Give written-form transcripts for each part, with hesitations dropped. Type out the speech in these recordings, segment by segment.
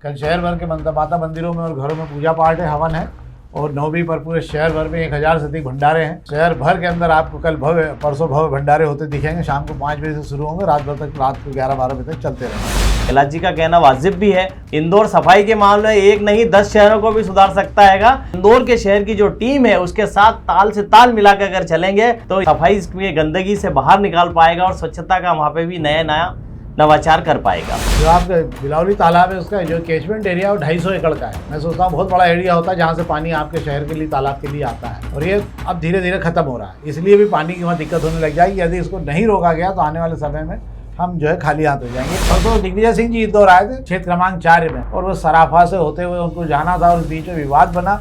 कल शहर भर के माता मंदिरों में और घरों में पूजा पाठ है, हवन है और नौवीं पर पूरे शहर भर में 1000 से अधिक भंडारे हैं। शहर भर के अंदर आपको कल परसों भव्य भंडारे होते दिखेंगे। शाम को 5 बजे से शुरू होंगे, रात भर तक, रात को 11-12 बजे तक चलते रहेंगे। कैलाश जी का कहना वाजिब भी है। इंदौर सफाई के मामले में एक नहीं 10 शहरों को भी सुधार सकता है। इंदौर के शहर की जो टीम है उसके साथ ताल से ताल मिलाकर अगर चलेंगे तो सफाई में गंदगी से बाहर निकाल पाएगा और स्वच्छता का वहाँ पे भी नया नवाचार कर पाएगा। जो आपका बिलावली तालाब है उसका जो कैचमेंट एरिया है वो 250 एकड़ का है। मैं सोचता हूँ बहुत बड़ा एरिया होता है जहाँ से पानी आपके शहर के लिए, तालाब के लिए आता है और ये अब धीरे धीरे खत्म हो रहा है। इसलिए भी पानी की वहाँ दिक्कत होने लग जाएगी। यदि इसको नहीं रोका गया तो आने वाले समय में हम जो है खाली हाथ हो जाएंगे। और तो दिग्विजय सिंह जी इंदौर आए थे क्षेत्र क्रमांक 4 में और वो सराफा से होते हुए उनको जाना था और उस बीच में विवाद बना।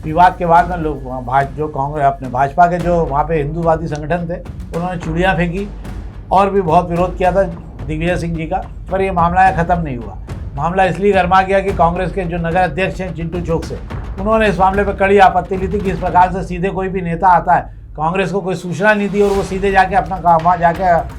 विवाद के बाद में लोग जो कांग्रेस अपने भाजपा के जो वहाँ पे हिंदूवादी संगठन थे उन्होंने चूड़ियाँ फेंकी और भी बहुत विरोध किया था दिग्विजय सिंह जी का, पर ये मामला ख़त्म नहीं हुआ। मामला इसलिए गर्मा गया कि कांग्रेस के जो नगर अध्यक्ष हैं चिंटू चोक से, उन्होंने इस मामले पर कड़ी आपत्ति ली थी कि इस प्रकार से सीधे कोई भी नेता आता है, कांग्रेस को कोई सूचना नहीं दी और वो सीधे जाके अपना काम वहाँ जाके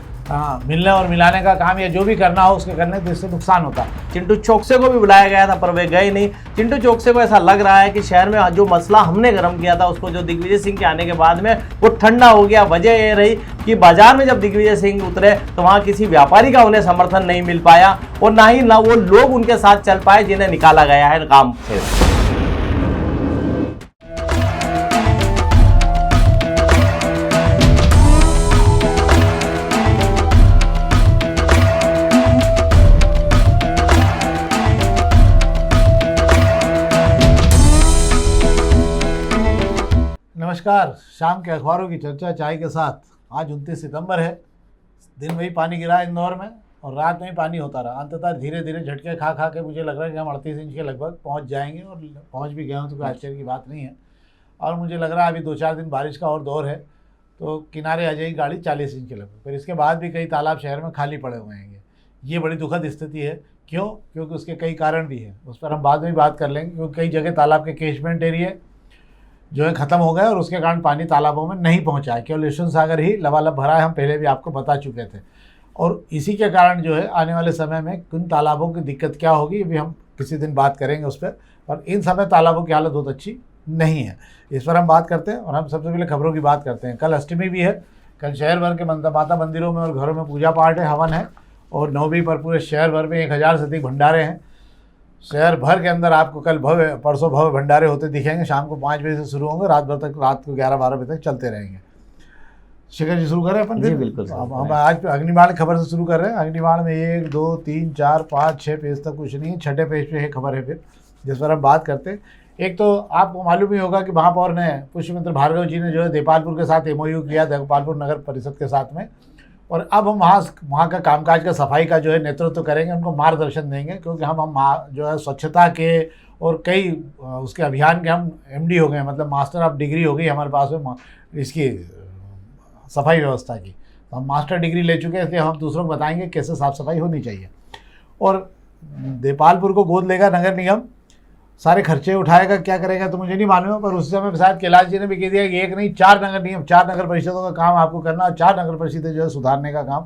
मिलने और मिलाने का काम या जो भी करना हो उसके करने तो इससे नुकसान होता है। चिंटू चोकसे को भी बुलाया गया था पर वे गए नहीं। चिंटू चोकसे को ऐसा लग रहा है कि शहर में जो मसला हमने गर्म किया था उसको जो दिग्विजय सिंह के आने के बाद में वो ठंडा हो गया। वजह ये रही कि बाजार में जब दिग्विजय सिंह उतरे तो वहाँ किसी व्यापारी का उन्हें समर्थन नहीं मिल पाया और ना वो लोग उनके साथ चल पाए जिन्हें निकाला गया है काम से। नमस्कार, शाम के अखबारों की चर्चा चाय के साथ। आज 29 सितंबर है। दिन में ही पानी गिरा इंदौर में और रात में ही पानी होता रहा। अंततः धीरे धीरे झटके खा के मुझे लग रहा है कि हम 38 इंच के लगभग पहुंच जाएंगे और पहुंच भी गए हों तो कोई आश्चर्य की बात नहीं है। और मुझे लग रहा है अभी 2-4 दिन बारिश का और दौर है तो किनारे आ जाएगी गाड़ी 40 इंच के लगभग। फिर इसके बाद भी कई तालाब शहर में खाली पड़े हुए हैं। ये बड़ी दुखद स्थिति है। क्यों? क्योंकि उसके कई कारण भी हैं, उस पर हम बाद में भी बात कर लेंगे। क्योंकि कई जगह तालाब के कैचमेंट एरिया जो है ख़त्म हो गए और उसके कारण पानी तालाबों में नहीं पहुंचा है। केवल यशवंत सागर ही लबालब भरा है, हम पहले भी आपको बता चुके थे। और इसी के कारण जो है आने वाले समय में किन तालाबों की दिक्कत क्या होगी ये भी हम किसी दिन बात करेंगे उस पर। और इन समय तालाबों की हालत बहुत अच्छी नहीं है, इस पर हम बात करते हैं। और हम सबसे पहले खबरों की बात करते हैं। कल अष्टमी भी है। कल शहर भर के माता मंदिरों में और घरों में पूजा पाठ है, हवन है और नौवीं पर पूरे शहर भर में 1000 से अधिक भंडारे हैं। शहर भर के अंदर आपको कल परसों भव्य भंडारे होते दिखेंगे। शाम को 5 बजे से शुरू होंगे, रात भर तक, रात को 11-12 बजे तक चलते रहेंगे। शिखर जी शुरू करें अपन? जी बिल्कुल। हम आज अग्निबाण खबर से शुरू कर रहे हैं। अग्निबाण में 1, 2, 3, 4, 5, 6 पेज तक कुछ नहीं है। 6ठे पेज पे है खबर है फिर जिस पर हम बात करते हैं। एक तो आपको मालूम ही होगा कि महापौर ने पुष्पमित्र भार्गव जी ने जो है देपालपुर के साथ MOU किया, देपालपुर नगर परिषद के साथ में। और अब हम वहाँ का कामकाज का, सफाई का जो है नेतृत्व करेंगे, उनको मार्गदर्शन देंगे। क्योंकि हम जो है स्वच्छता के और कई उसके अभियान के हम MD हो गए, मतलब मास्टर ऑफ डिग्री हो गई हमारे पास में इसकी सफाई व्यवस्था की। तो हम मास्टर डिग्री ले चुके हैं, इसलिए हम दूसरों को बताएंगे कैसे साफ़ सफाई होनी चाहिए। और देपालपुर को गोद लेगा नगर निगम, सारे खर्चे उठाएगा, क्या करेगा तो मुझे नहीं मालूम है। पर उस समय शायद कैलाश जी ने भी कह दिया कि 1 नहीं 4 नगर परिषदों का काम आपको करना और 4 नगर परिषदें जो है सुधारने का काम।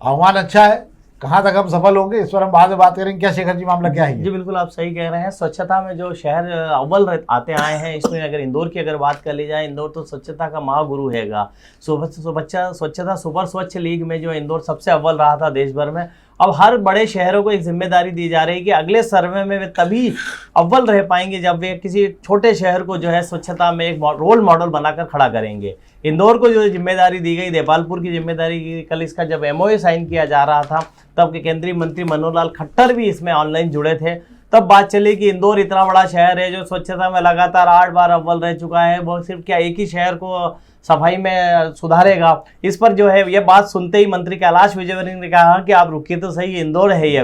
आह्वान अच्छा है, कहाँ तक हम सफल होंगे इस पर हम बाद में बात करेंगे। क्या शेखर जी मामला क्या है? जी बिल्कुल, आप सही कह रहे हैं। स्वच्छता में जो शहर अव्वल आते आए हैं, इसमें अगर इंदौर की अगर बात कर ली जाए, इंदौर तो स्वच्छता का महागुरु हैगा। स्वच्छता सुपर स्वच्छ लीग में जो इंदौर सबसे अव्वल रहा था देश भर में। अब हर बड़े शहरों को एक जिम्मेदारी दी जा रही है कि अगले सर्वे में वे तभी अव्वल रह पाएंगे जब वे किसी छोटे शहर को जो है स्वच्छता में एक रोल मॉडल बनाकर खड़ा करेंगे। इंदौर को जो जिम्मेदारी दी गई, देपालपुर की जिम्मेदारी, कल इसका जब MOU साइन किया जा रहा था तब के केंद्रीय मंत्री मनोहर लाल खट्टर भी इसमें ऑनलाइन जुड़े थे। तब बात चली कि इंदौर इतना बड़ा शहर है जो स्वच्छता में लगातार 8 बार अव्वल रह चुका है, वो सिर्फ क्या एक ही शहर को सफाई में सुधारेगा। इस पर जो है ये बात सुनते ही मंत्री कैलाश विजयवर्गीय ने कहा कि आप रुकिए तो सही, इंदौर है ही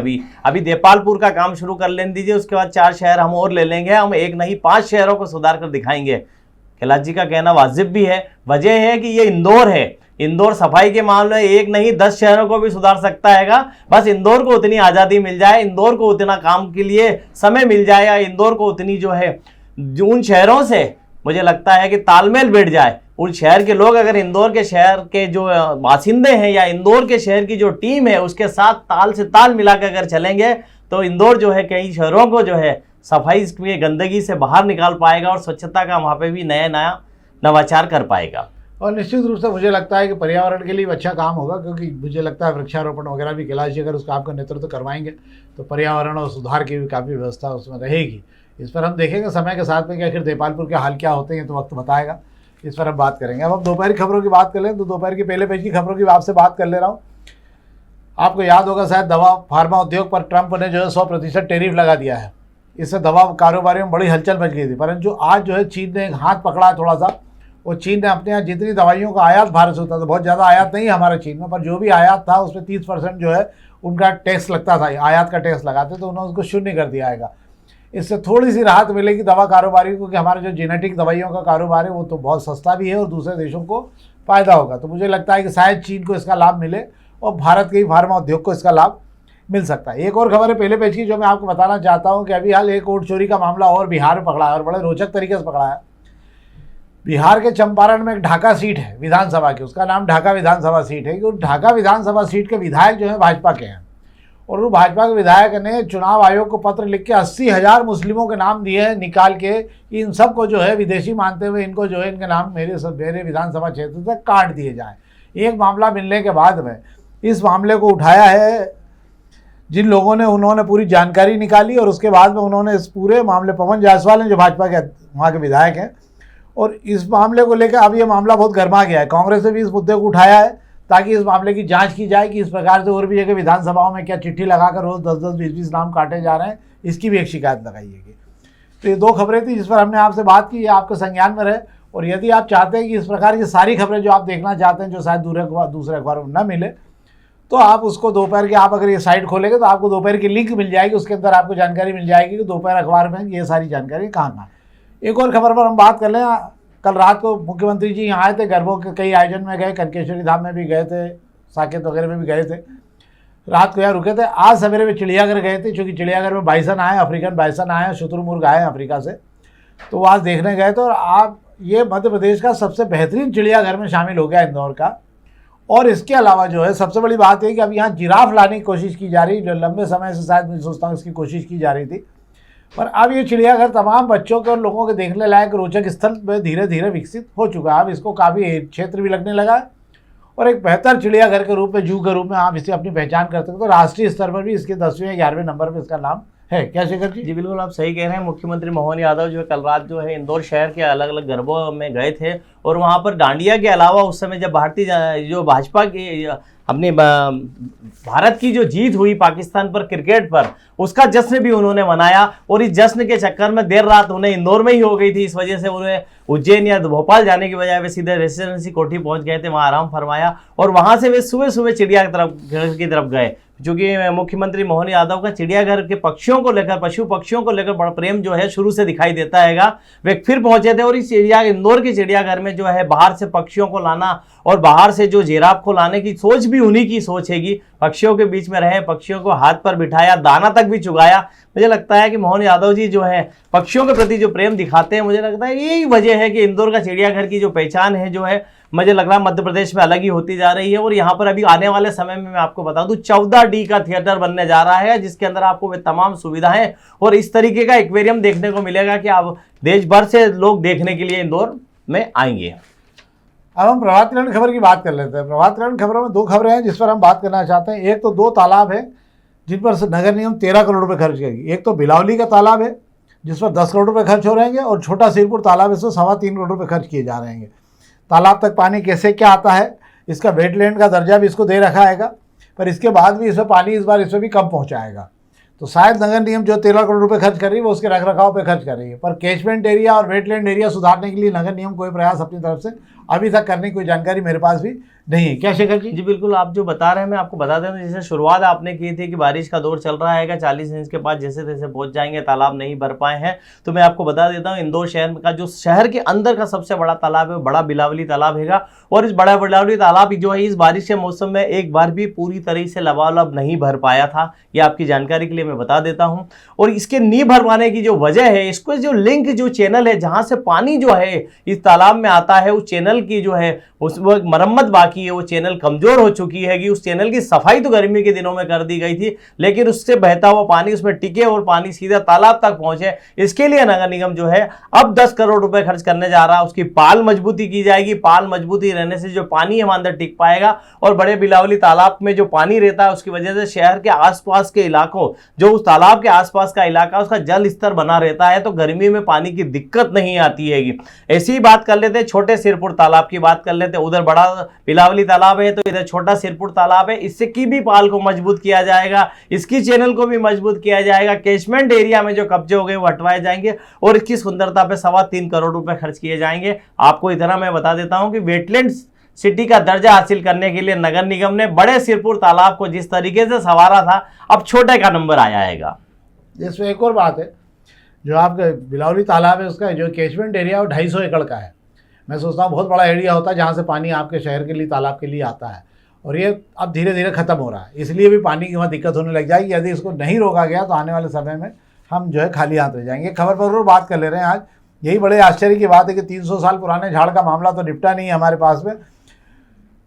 अभी देपालपुर का काम शुरू कर लेने दीजिए, उसके बाद 4 शहर हम और ले लेंगे। हम 1 नहीं 5 शहरों को सुधार कर दिखाएंगे। कैलाश जी का कहना वाजिब भी है। वजह है कि ये इंदौर है। इंदौर सफाई के मामले में 1 नहीं 10 शहरों को भी सुधार सकता है। बस इंदौर को उतनी आज़ादी मिल जाए, इंदौर को उतना काम के लिए समय मिल जाए, या इंदौर को उतनी जो है उन शहरों से मुझे लगता है कि तालमेल बैठ जाए। उन शहर के लोग अगर इंदौर के शहर के जो बासिंदे हैं या इंदौर के शहर की जो टीम है उसके साथ ताल से ताल मिलाकर अगर चलेंगे तो इंदौर जो है कई शहरों को जो है सफाई इसकी गंदगी से बाहर निकाल पाएगा और स्वच्छता का वहाँ पे भी नया नया नवाचार कर पाएगा। और निश्चित रूप से मुझे लगता है कि पर्यावरण के लिए भी अच्छा काम होगा, क्योंकि मुझे लगता है वृक्षारोपण वगैरह भी कैलाश जी अगर उस काम का नेतृत्व करवाएंगे तो पर्यावरण और सुधार की भी काफ़ी व्यवस्था उसमें रहेगी। इस पर हम देखेंगे समय के साथ में कि आखिर देपालपुर के हाल क्या होते हैं, तो वक्त बताएगा, इस पर हम बात करेंगे। अब हम दोपहर की खबरों की बात कर लें तो दोपहर की पहले पेज की खबरों की आपसे बात कर ले रहा हूँ। आपको याद होगा शायद दवा फार्मा उद्योग पर ट्रंप ने जो है 100% टैरिफ लगा दिया है। इससे दवा कारोबारी में बड़ी हलचल मच गई थी, परंतु आज जो है चीन ने एक हाथ पकड़ा है थोड़ा सा। वो चीन ने अपने यहाँ जितनी दवाइयों का आयात भारत से होता था, बहुत ज़्यादा आयात नहीं है हमारे चीन में, पर जो भी आयात था उसमें 30% जो है उनका टैक्स लगता था, आयात का टैक्स लगाते, तो उन्होंने उसको शून्य कर दिया है। इससे थोड़ी सी राहत मिलेगी दवा कारोबारी को कि हमारे जो जेनेटिक दवाइयों का कारोबार है वो तो बहुत सस्ता भी है और दूसरे देशों को फ़ायदा होगा। तो मुझे लगता है कि शायद चीन को इसका लाभ मिले और भारत के ही फार्मा उद्योग को इसका लाभ मिल सकता है। एक और खबर है पहले पेज की जो मैं आपको बताना चाहता हूँ कि अभी हाल एक वोट चोरी का मामला और बिहार में पकड़ा है और बड़े रोचक तरीके से पकड़ा है। बिहार के चंपारण में एक ढाका सीट है विधानसभा की, उसका नाम ढाका विधानसभा सीट है कि उस ढाका विधानसभा सीट के विधायक जो है भाजपा के हैं और वो भाजपा के विधायक ने चुनाव आयोग को पत्र लिख के 80,000 मुस्लिमों के नाम दिए हैं निकाल के, इन सबको जो है विदेशी मानते हुए इनको जो है इनके नाम मेरे विधानसभा क्षेत्र से काट दिए जाएं। एक मामला मिलने के बाद में इस मामले को उठाया है जिन लोगों ने, उन्होंने पूरी जानकारी निकाली और उसके बाद में उन्होंने इस पूरे मामले, पवन जायसवाल हैं जो भाजपा के वहाँ के विधायक हैं, और इस मामले को लेकर अब ये मामला बहुत गर्मा गया है। कांग्रेस ने भी इस मुद्दे को उठाया है ताकि इस मामले की जांच की जाए कि इस प्रकार से और भी जगह विधानसभाओं में क्या चिट्ठी लगाकर रोज़ 10-10, 20-20 नाम काटे जा रहे हैं, इसकी भी एक शिकायत लगाइएगी। तो ये दो खबरें थी जिस पर हमने आपसे बात की, ये आपके संज्ञान में रहे। और यदि आप चाहते हैं कि इस प्रकार की सारी खबरें जो आप देखना चाहते हैं जो शायद दूसरे अखबारों में न मिले, तो आप उसको दोपहर के, आप अगर ये साइट खोलेंगे तो आपको दोपहर की लिंक मिल जाएगी, उसके अंदर आपको जानकारी मिल जाएगी कि दोपहर अखबार में ये सारी जानकारी कहाँ कहाँ। एक और खबर पर हम बात कर लें। कल रात को मुख्यमंत्री जी यहाँ आए थे, गरबों के कई आयोजन में गए, कनकेश्वरी धाम में भी गए थे, साकेत वगैरह में भी गए थे, रात को यहाँ रुके थे। आज सवेरे में चिड़ियाघर गए थे क्योंकि चिड़ियाघर में बाइसन आए, अफ्रीकन बाइसन आए, शुतुरमुर्ग आए अफ्रीका से, तो आज देखने गए थे। और आप ये मध्य प्रदेश का सबसे बेहतरीन चिड़ियाघर में शामिल हो गया इंदौर का। और इसके अलावा जो है सबसे बड़ी बात है कि अब यहाँ जिराफ लाने की कोशिश की जा रही, जो लंबे समय से शायद मैं सोचता हूँ इसकी कोशिश की जा रही थी, पर अब ये चिड़ियाघर तमाम बच्चों के और लोगों के देखने लायक रोचक स्थल में धीरे धीरे विकसित हो चुका है। अब इसको काफ़ी क्षेत्र भी लगने लगा है और एक बेहतर चिड़ियाघर के रूप में, जू के रूप में आप इसे अपनी पहचान कर सकते हो। तो राष्ट्रीय स्तर पर भी इसके 10वें या 11वें नंबर पर इसका नाम है। क्या शेखर जी? जी बिल्कुल, आप सही कह रहे हैं। मुख्यमंत्री मोहन यादव जो है कल रात जो है इंदौर शहर के अलग अलग गरबों में गए थे और वहाँ पर डांडिया के अलावा उस समय जब जो भाजपा की अपनी भारत की जो जीत हुई पाकिस्तान पर क्रिकेट पर, उसका जश्न भी उन्होंने मनाया। और इस जश्न के चक्कर में देर रात उन्हें इंदौर में ही हो गई थी, इस वजह से उन्हें उज्जैन या भोपाल जाने की बजाय वे सीधे रेसिडेंसी कोठी पहुंच गए थे, वहाँ आराम फरमाया और वहाँ से वे सुबह सुबह चिड़ियाघर की तरफ गए। क्योंकि मुख्यमंत्री मोहन यादव का चिड़ियाघर के पक्षियों को लेकर, पशु पक्षियों को लेकर बड़ा प्रेम जो है शुरू से दिखाई देता हैगा। वे फिर पहुंचे थे और इस इंदौर के चिड़ियाघर में जो है बाहर से पक्षियों को लाना और बाहर से जो जिराफ को लाने की सोच भी उन्हीं की सोच हैगी। पक्षियों के बीच में रहे, पक्षियों को हाथ पर बिठाया, दाना तक भी चुगाया। मुझे लगता है कि मोहन यादव जी जो है पक्षियों के प्रति जो प्रेम दिखाते हैं, मुझे लगता है यही वजह है कि इंदौर का चिड़ियाघर की जो पहचान है जो है मुझे लग रहा है मध्य प्रदेश में अलग ही होती जा रही है। और यहाँ पर अभी आने वाले समय में मैं आपको बता दूं 14D का थिएटर बनने जा रहा है, जिसके अंदर आपको वे तमाम सुविधाएं और इस तरीके का एक्वेरियम देखने को मिलेगा कि आप देश भर से लोग देखने के लिए इंदौर में आएंगे। अब हम प्रभात खबर खबर की बात कर लेते हैं। प्रभात खबरों में दो खबरें हैं जिस पर हम बात करना चाहते हैं। एक तो 2 तालाब है जिन पर नगर निगम 13 करोड़ रुपये खर्च करेगी। एक तो बिलावली का तालाब है जिस पर 10 करोड़ रुपये खर्च हो रहेंगे और छोटा सिरपुर तालाब इसमें 3.25 करोड़ रुपये खर्च किए जा रहे हैं। तालाब तक पानी कैसे क्या आता है, इसका वेटलैंड का दर्जा भी इसको दे रखा हैगा, पर इसके बाद भी इसमें पानी इस बार इसमें भी कम पहुंचाएगा। तो शायद नगर निगम जो 13 करोड़ रुपए खर्च कर रही है वो उसके रखरखाव पे खर्च कर रही है, पर कैचमेंट एरिया और वेटलैंड एरिया सुधारने के लिए नगर निगम कोई प्रयास अपनी तरफ से अभी तक करने की कोई जानकारी मेरे पास भी नहीं है। क्या शेखर जी? जी बिल्कुल, आप जो बता रहे हैं मैं आपको बता दें, जैसे शुरुआत आपने की थी कि बारिश का दौर चल रहा है, 40 इंच के बाद जैसे तैसे पहुंच जाएंगे, तालाब नहीं भर पाए हैं। तो मैं आपको बता देता हूं इंदौर शहर का जो शहर के अंदर का सबसे बड़ा तालाब है बड़ा बिलावली तालाब हैगा। और इस बड़ा बिलावली तालाब जो है इस बारिश के मौसम में एक बार भी पूरी तरह से लबालब नहीं भर पाया था, ये आपकी जानकारी के लिए मैं बता देता हूँ। और इसके नहीं भर पाने की जो वजह है, इसको जो लिंक जो चैनल है जहाँ से पानी जो है इस तालाब में आता है, उस चैनल की जो है उस वक्त मरम्मत बाकी है, वो चैनल कमजोर हो चुकी है कि उस चैनल की सफाई तो गर्मी के दिनों में कर दी गई थी, लेकिन उससे बहता हुआ पानी उसमें टिके और पानी सीधा तालाब तक पहुंचे। इसके लिए नगर निगम जो है अब 10 करोड़ रुपए खर्च करने जा रहा है। उसकी पाल मजबूती की जाएगी। पाल मजबूती रहने से जो पानी है अंदर टिक पाएगा और बड़े बिलावली तालाब में जो पानी रहता है उसकी वजह से शहर के आसपास के इलाकों, जो उस तालाब के आसपास का इलाका, उसका जल स्तर बना रहता है, तो गर्मी में पानी की दिक्कत नहीं आती है। ऐसी ही बात कर लेते हैं, छोटे सिरपुर तालाब की बात कर लेते हैं। उधर बड़ा बिलावली तालाब है तो इधर छोटा सिरपुर तालाब है। इससे की भी पाल को मजबूत किया जाएगा, इसकी चैनल को भी मजबूत किया जाएगा। कैचमेंट एरिया में जो कब्जे हो गए वो हटवाए जाएंगे और इसकी सुंदरता पे 3.25 करोड़ रुपए खर्च किए जाएंगे। आपको इतना मैं बता देता हूं कि वेटलैंड सिटी का दर्जा हासिल करने के लिए नगर निगम ने बड़े सिरपुर तालाब को जिस तरीके से संवारा था, अब छोटे का नंबर आएगा। इसमें एक और बात है, जो आपका बिलावली तालाब है उसका जो कैचमेंट एरिया वो 250 एकड़ का है। मैं सोचता हूँ बहुत बड़ा एरिया होता है जहाँ से पानी आपके शहर के लिए, तालाब के लिए आता है, और ये अब धीरे धीरे ख़त्म हो रहा है। इसलिए भी पानी की वहाँ दिक्कत होने लग जाएगी। यदि इसको नहीं रोका गया तो आने वाले समय में हम जो है खाली हाथ रह जाएंगे। खबर पर और बात कर ले रहे हैं आज। यही बड़े आश्चर्य की बात है कि 300 साल पुराने झाड़ का मामला तो निपटा नहीं है हमारे पास में,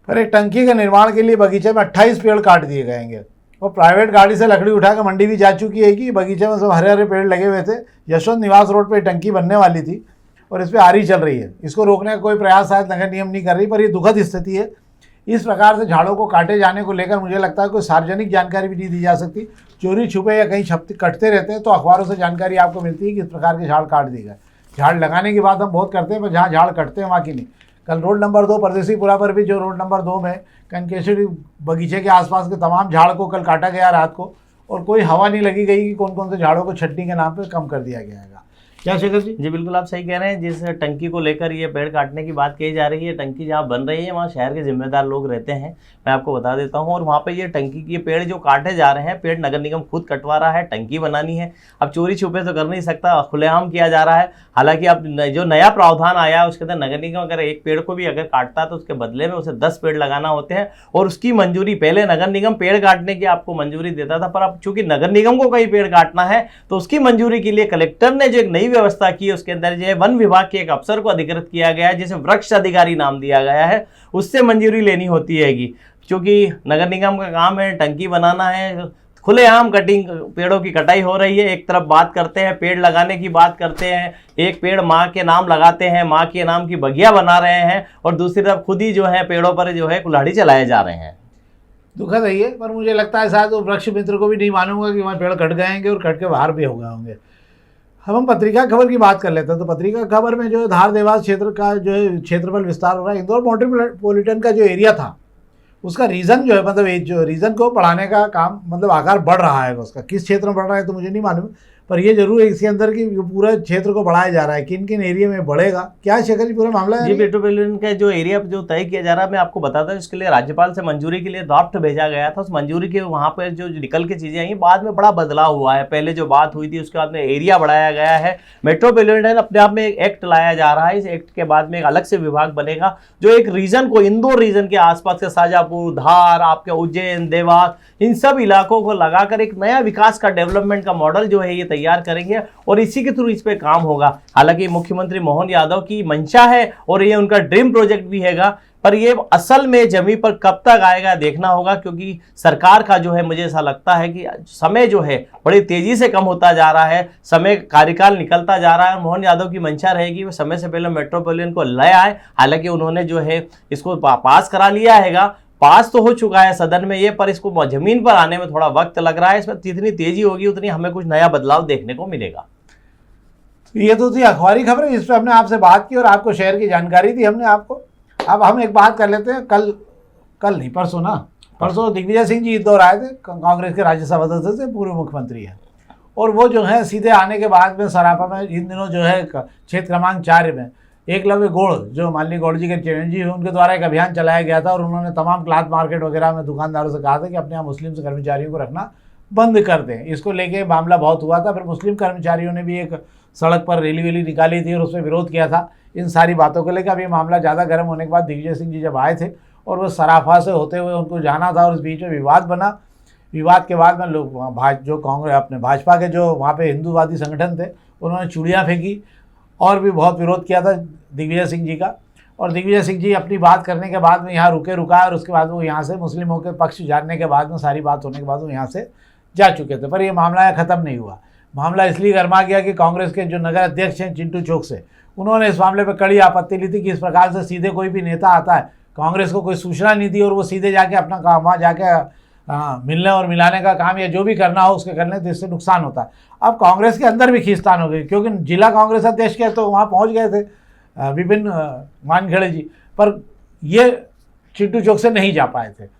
पर एक टंकी के निर्माण के लिए बगीचे में 28 पेड़ काट दिए गएंगे। और प्राइवेट गाड़ी से लकड़ी उठाकर मंडी भी जा चुकी है कि बगीचे में सब हरे हरे पेड़ लगे हुए थे। यशवंत निवास रोड पे टंकी बनने वाली थी और इस पर आरी चल रही है। इसको रोकने का कोई प्रयास शायद नगर निगम नहीं कर रही, पर ये दुखद स्थिति है। इस प्रकार से झाड़ों को काटे जाने को लेकर मुझे लगता है कोई सार्वजनिक जानकारी भी नहीं दी जा सकती। चोरी छुपे या कहीं छपते कटते रहते हैं तो अखबारों से जानकारी आपको मिलती है कि इस प्रकार के झाड़ काट दिए गए। झाड़ लगाने की बात हम बहुत करते हैं, पर जहाँ झाड़ कटते हैं वहाँ की नहीं। कल रोड नंबर 2 परदेसीपुरा पर भी, जो रोड नंबर 2 में कनकेश्वरी बगीचे के आसपास के तमाम झाड़ को कल काटा गया रात को, और कोई हवा नहीं लगी गई कि कौन कौन से झाड़ों को छटनी के नाम पे कम कर दिया गया है। क्या शेखर जी? जी बिल्कुल आप सही कह रहे हैं। जिस टंकी को लेकर ये पेड़ काटने की बात कही जा रही है, टंकी जहाँ बन रही है वहाँ शहर के जिम्मेदार लोग रहते हैं, मैं आपको बता देता हूँ। और वहाँ पे ये टंकी के पेड़ जो काटे जा रहे हैं, पेड़ नगर निगम खुद कटवा रहा है। टंकी बनानी है, अब चोरी छुपे तो कर नहीं सकता, खुलेआम किया जा रहा है। हालांकि अब जो नया प्रावधान आया है उसके अंदर नगर निगम अगर एक पेड़ को भी अगर काटता है तो उसके बदले में उसे 10 पेड़ लगाना होते हैं, और उसकी मंजूरी पहले नगर निगम पेड़ काटने की आपको मंजूरी देता था, पर अब चूंकि नगर निगम को कहीं पेड़ काटना है तो उसकी मंजूरी के लिए कलेक्टर ने जो एक नई व्यवस्था की है, उसके अंदर जो है वन विभाग के एक अफसर को अधिकृत किया गया है, जिसे वृक्ष अधिकारी नाम दिया गया है, उससे मंजूरी लेनी होती है। क्योंकि नगर निगम का काम है टंकी बनाना है, खुलेआम कटिंग, पेड़ों की कटाई हो रही है। एक तरफ बात करते हैं पेड़ लगाने की, बात करते हैं एक पेड़ माँ के नाम लगाते हैं, माँ के नाम की बगिया बना रहे हैं, और दूसरी तरफ खुद ही जो है पेड़ों पर जो है कुल्हाड़ी चलाए जा रहे हैं। दुखद है ये, पर मुझे लगता है शायद वो वृक्ष मित्र को भी नहीं मालूम होगा कि वहाँ पेड़ कट गएंगे और कट के बाहर भी हो गए होंगे। हम पत्रिका खबर की बात कर लेते हैं, तो पत्रिका खबर में जो है धार देवास क्षेत्र का जो है क्षेत्रफल विस्तार हो रहा है। इंदौर मेट्रोपॉलिटन का जो एरिया था उसका रीजन जो है, मतलब जो रीजन को बढ़ाने का काम, मतलब आकार बढ़ रहा है उसका। किस क्षेत्र में बढ़ रहा है तो मुझे नहीं मालूम, पर ये जरूर है इसके अंदर की पूरा क्षेत्र को बढ़ाया जा रहा है। किन किन एरिया में बढ़ेगा, क्या शेखर जी पूरा मामला है? जी मेट्रोपॉलिटन का जो एरिया जो तय किया जा रहा है, मैं आपको बताता हूँ, इसके लिए राज्यपाल से मंजूरी के लिए ड्राफ्ट भेजा गया था। उस मंजूरी के वहाँ पर जो निकल के चीजें आई, बाद में बड़ा बदलाव हुआ है। पहले जो बात हुई थी उसके बाद में एरिया बढ़ाया गया है। मेट्रोपॉलिटन अपने आप में एक एक्ट लाया जा रहा है। इस एक्ट के बाद में एक अलग से विभाग बनेगा जो एक रीजन को, इंदौर रीजन के आसपास के शाजापुर, धार, आपके उज्जैन, देवास, इन सब इलाकों को लगाकर एक नया विकास का, डेवलपमेंट का मॉडल जो है ये तैयार करेंगे, और इसी के थ्रू इस पे काम होगा। हालांकि मुख्यमंत्री मोहन यादव की मंशा है और ये उनका ड्रीम प्रोजेक्ट भी हैगा, पर ये असल में जमीन पर कब तक आएगा देखना होगा। क्योंकि सरकार का जो है, मुझे ऐसा लगता है कि समय जो है बड़ी तेजी से कम होता जा रहा है, समय कार्यकाल निकलता जा रहा है। मोहन यादव की मंशा रहेगी वो समय से पहले मेट्रोपॉलिटन को ले आए। हालांकि उन्होंने जो है इसको पास करा लिया हैगा, पास तो हो चुका है सदन में ये, पर इसको जमीन पर आने में थोड़ा वक्त लग रहा है। इसमें जितनी तेजी होगी उतनी हमें कुछ नया बदलाव देखने को मिलेगा। ये तो थी अखबारी खबर, इस पर हमने आपसे बात की और आपको शहर की जानकारी दी हमने आपको। अब हम एक बात कर लेते हैं। कल नहीं, परसों दिग्विजय सिंह जी इंदौर आए थे, कांग्रेस के राज्यसभा सदस्य से, पूर्व मुख्यमंत्री हैं, और वो जो है सीधे आने के बाद में सराफा में इन दिनों जो है क्षेत्र क्रमांक 4 में एकलव्य गौड़, जो माननीय गौड़ जी के चिरंजीवी हैं, उनके द्वारा एक अभियान चलाया गया था, और उन्होंने तमाम क्लॉथ मार्केट वगैरह में दुकानदारों से कहा था कि अपने यहाँ मुस्लिम कर्मचारियों को रखना बंद कर दें। इसको लेके मामला बहुत हुआ था। फिर मुस्लिम कर्मचारियों ने भी एक सड़क पर रैली वैली निकाली थी और उसमें विरोध किया था इन सारी बातों को लेकर। अब ये मामला ज़्यादा गर्म होने के बाद दिग्विजय सिंह जी जब आए थे और वो सराफा से होते हुए उनको जाना था, और इस बीच में विवाद बना। विवाद के बाद में लोग जो कांग्रेस अपने भाजपा के जो वहाँ पे हिंदूवादी संगठन थे, उन्होंने चूड़ियाँ फेंकी और भी बहुत विरोध किया था दिग्विजय सिंह जी का। और दिग्विजय सिंह जी अपनी बात करने के बाद में यहाँ रुका और उसके बाद वो यहाँ से मुस्लिमों के पक्ष जानने के बाद में सारी बात होने के बाद वो यहाँ से जा चुके थे। पर ये मामला ख़त्म नहीं हुआ। मामला इसलिए गर्मा गया कि कांग्रेस के जो नगर अध्यक्ष हैं चिंटू चोकसे, उन्होंने इस मामले पर कड़ी आपत्ति ली थी कि इस प्रकार से सीधे कोई भी नेता आता है, कांग्रेस को कोई सूचना नहीं दी और वो सीधे जाके अपना काम वहाँ जाके मिलने और मिलाने का काम या जो भी करना हो उसके करने, तो इससे नुकसान होता है। अब कांग्रेस के अंदर भी खींचतान हो गई, क्योंकि जिला कांग्रेस अध्यक्ष के तो वहाँ पहुँच गए थे विपिन वानखेड़े जी, पर ये चिंटू चौक से नहीं जा पाए थे।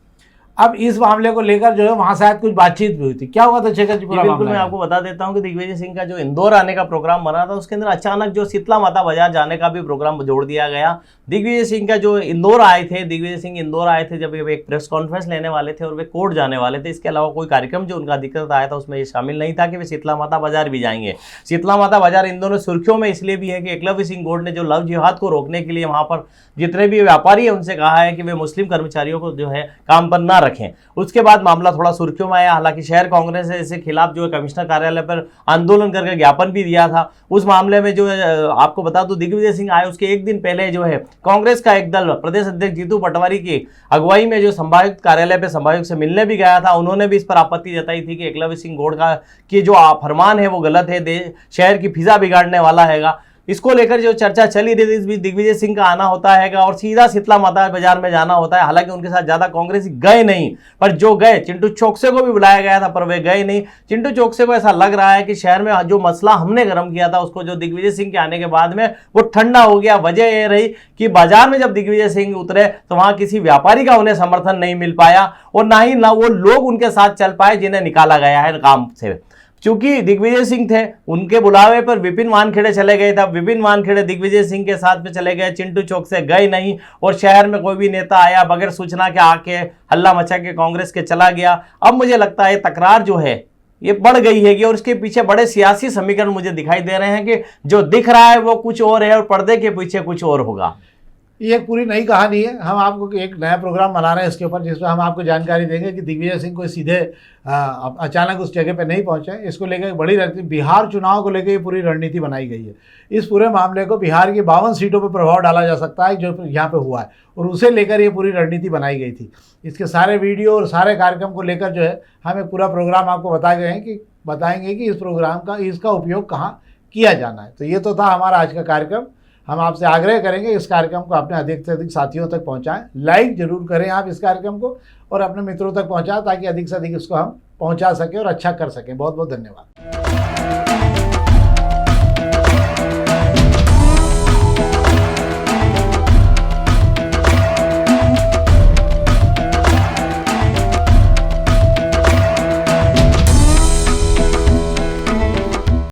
अब इस मामले को लेकर जो है वहाँ शायद कुछ बातचीत भी हुई थी। क्या हुआ था शेखर जी? पूरा बिल्कुल मैं आपको बता देता हूँ कि दिग्विजय सिंह का जो इंदौर आने का प्रोग्राम बना था, उसके अंदर अचानक जो शीतला माता बाजार जाने का भी प्रोग्राम जोड़ दिया गया। दिग्विजय सिंह का जो इंदौर आए थे, दिग्विजय सिंह इंदौर आए थे जब वे एक प्रेस कॉन्फ्रेंस लेने वाले थे और वे कोर्ट जाने वाले थे। इसके अलावा कोई कार्यक्रम जो उनका दिक्कत आया था उसमें ये शामिल नहीं था कि वे शीतला माता बाजार भी जाएंगे। शीतला माता बाजार इंदौर में सुर्खियों में इसलिए भी है कि एकलव्य सिंह गोड ने जो लव जिहाद को रोकने के लिए वहाँ पर जितने भी व्यापारी है उनसे कहा है कि वे मुस्लिम कर्मचारियों को जो है काम पर ना रखें। उसके बाद मामला थोड़ा सुर्खियों में आया। हालांकि शहर कांग्रेस ने इसके खिलाफ जो है कमिश्नर कार्यालय पर आंदोलन करके ज्ञापन भी दिया था। उस मामले में जो है आपको बता दूं, दिग्विजय सिंह आए उसके एक दिन पहले जो है कांग्रेस का एक दल प्रदेश अध्यक्ष जीतू पटवारी की अगुवाई में जो संभायुक्त कार्यालय पे संभायुक्त से मिलने भी गया था। उन्होंने भी इस पर आपत्ति जताई थी कि एकलव्य सिंह गोड का की जो फरमान है वो गलत है, शहर की फिजा बिगाड़ने वाला हैगा। इसको लेकर जो चर्चा चली रही थी, इस बीच दिग्विजय सिंह का आना होता है और सीधा शीतला माता बाजार में जाना होता है। हालांकि उनके साथ ज्यादा कांग्रेसी गए नहीं, पर जो गए चिंटू चौकसे को भी बुलाया गया था पर वे गए नहीं। चिंटू चौकसे को ऐसा लग रहा है कि शहर में जो मसला हमने गर्म किया था उसको जो दिग्विजय सिंह के आने के बाद में वो ठंडा हो गया। वजह यह रही कि बाजार में जब दिग्विजय सिंह उतरे तो वहां किसी व्यापारी का उन्हें समर्थन नहीं मिल पाया और ना वो लोग उनके साथ चल पाए जिन्हें निकाला गया है काम से। चूंकि दिग्विजय सिंह थे, उनके बुलावे पर विपिन वानखेड़े चले गए थे। विपिन वानखेड़े दिग्विजय सिंह के साथ में चले गए, चिंटू चौक से गए नहीं और शहर में कोई भी नेता आया बगैर सूचना के आके हल्ला मचा के कांग्रेस के चला गया। अब मुझे लगता है तकरार जो है ये बढ़ गई है और इसके पीछे बड़े सियासी समीकरण मुझे दिखाई दे रहे हैं कि जो दिख रहा है वो कुछ और है और पर्दे के पीछे कुछ और होगा। ये एक पूरी नई कहानी है। हम आपको एक नया प्रोग्राम बना रहे हैं इसके ऊपर, जिसमें हम आपको जानकारी देंगे कि दिग्विजय सिंह कोई सीधे अचानक उस जगह पे नहीं पहुंचे। इसको लेकर एक बड़ी रणनीति, बिहार चुनाव को लेकर ये पूरी रणनीति बनाई गई है। इस पूरे मामले को बिहार की 52 सीटों पर प्रभाव डाला जा सकता है जो यहाँ पे हुआ है और उसे लेकर ये पूरी रणनीति बनाई गई थी। इसके सारे वीडियो और सारे कार्यक्रम को लेकर जो है हम एक पूरा प्रोग्राम आपको बताएंगे कि इस प्रोग्राम का इसका उपयोग कहाँ किया जाना है। तो ये तो था हमारा आज का कार्यक्रम। हम आपसे आग्रह करेंगे इस कार्यक्रम को अपने अधिक से अधिक साथियों तक पहुंचाएं। लाइक जरूर करें आप इस कार्यक्रम को और अपने मित्रों तक पहुंचाएं ताकि अधिक से अधिक इसको हम पहुंचा सकें और अच्छा कर सकें। बहुत बहुत धन्यवाद।